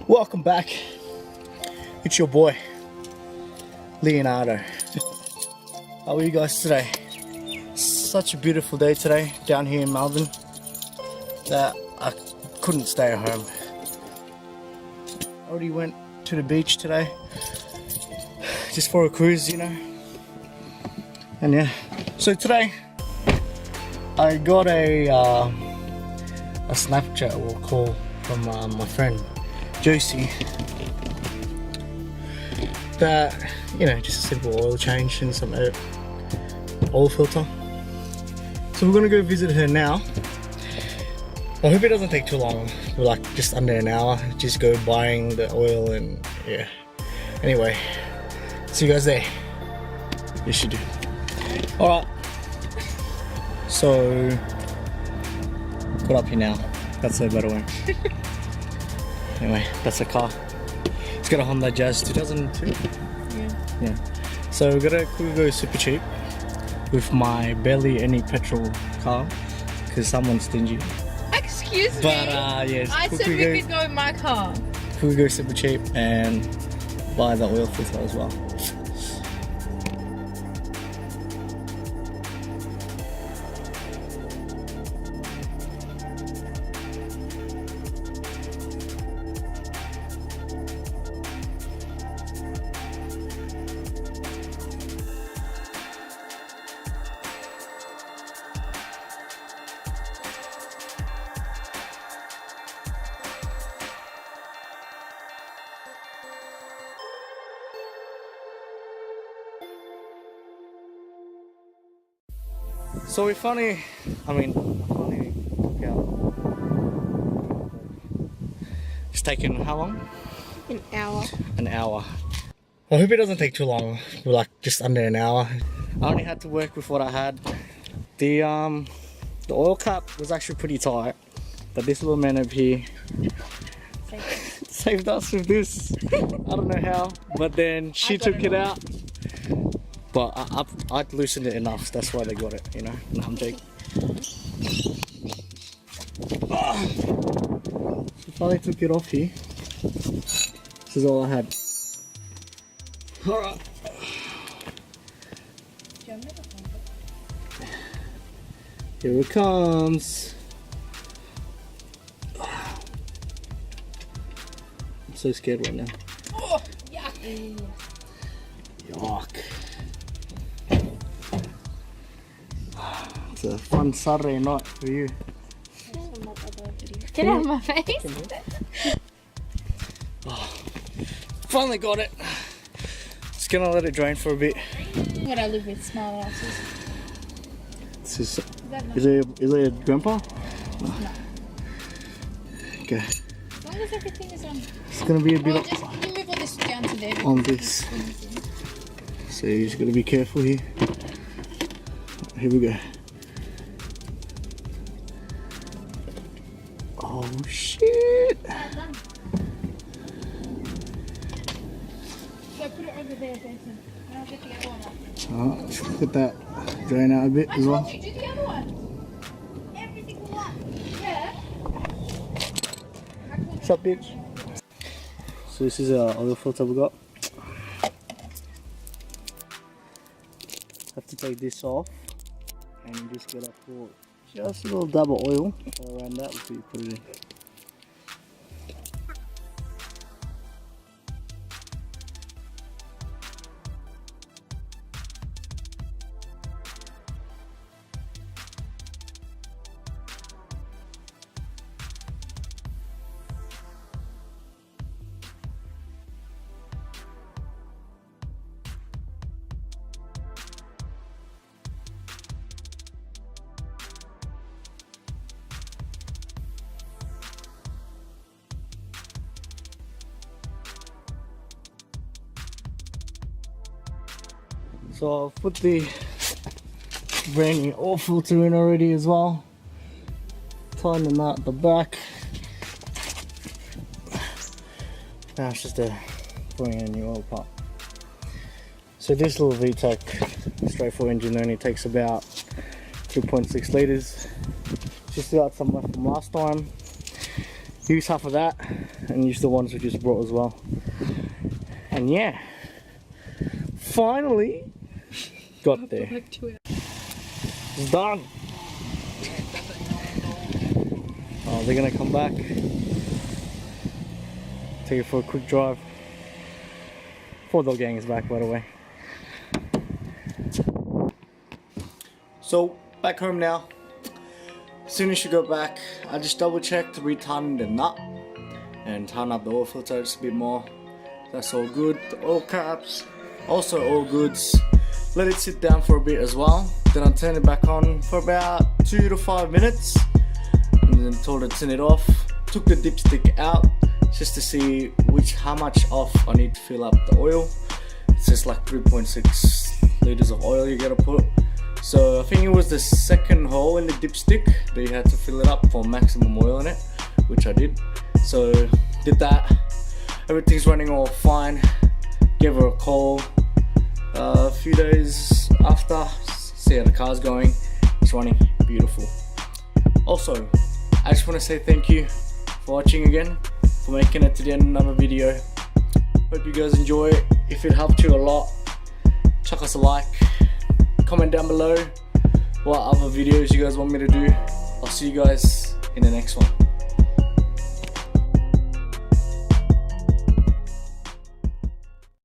Welcome back. It's your boy, Leonardo. How are you guys today? Such a beautiful day today down here in Melbourne that I couldn't stay at home. I already went to the beach today just for a cruise, you know. And yeah, so today I got a Snapchat or call from my friend Josie that, you know, just a simple oil change and some oil filter. So we're gonna go visit her now. I hope it doesn't take too long. We're like just under an hour, just go buying the oil and yeah. Anyway, see you guys there. You should do. Alright. So got up here now. That's a better way. Anyway, that's the car. It's got a Honda Jazz 2002. Yeah. So we're gonna quickly go super cheap with my barely any petrol car because someone's stingy. Excuse me. But yes, I said we could go in my car. Quickly go super cheap and buy the oil filter as well. So we finally took out. It's taken how long? An hour. An hour. I hope it doesn't take too long. We're like just under an hour. I only had to work with what I had. The oil cap was actually pretty tight, but this little man over here saved us with this. I don't know how, but then she took it out. But I loosened it enough, that's why they got it, you know. No, I'm joking. So finally took it off here. This is all I had. Alright. Here it comes. I'm so scared right now. Oh, yuck. Yuck. It's a fun Saturday night for you. Get out of my face. Oh, finally got it. Just gonna let it drain for a bit. What I live with, small asses. Is it a grandpa? No. Okay. As long as everything is on. It's gonna be a bit Just you move all this down to there. on this. So you just gotta be careful here. Here we go. Oh shit! So put it over there, Jason. And I'll get the other one up. Alright, let's get that drain out a bit as well. Do the other one. Every single one. Yeah. What's up, bitch? So this is our oil filter we got. Have to take this off and just get up for just a little dab of oil all around that before you put it in. So I've put the brand new oil filter in already as well. Tying the nut at the back. Now it's just putting in a new oil pump. So this little VTEC straight 4 engine only takes about 2.6 litres. Just got some left from last time. use half of that and use the ones we just brought as well. And yeah, finally got there. It's done. Oh, they're gonna come back. Take it for a quick drive. 4-dog gang is back, by the way. So back home now. As soon as you go back, I just double checked, retighten the nut and tighten up the oil filter just a bit more. That's all good. The oil caps also all good. Let it sit down for a bit as well. Then I turn it back on for about 2 to 5 minutes and then told it to turn it off. Took the dipstick out just to see how much off I need to fill up the oil. It's just like 3.6 liters of oil you gotta put. So I think it was the second hole in the dipstick that you had to fill it up for maximum oil in it, which I did. So did that. Everything's running all fine. Gave her a call a few days after, see how the car's going. It's running beautiful. Also, I just want to say thank you for watching again, for making it to the end of another video. Hope you guys enjoy it. If it helped you a lot, chuck us a like, comment down below what other videos you guys want me to do. I'll see you guys in the next one.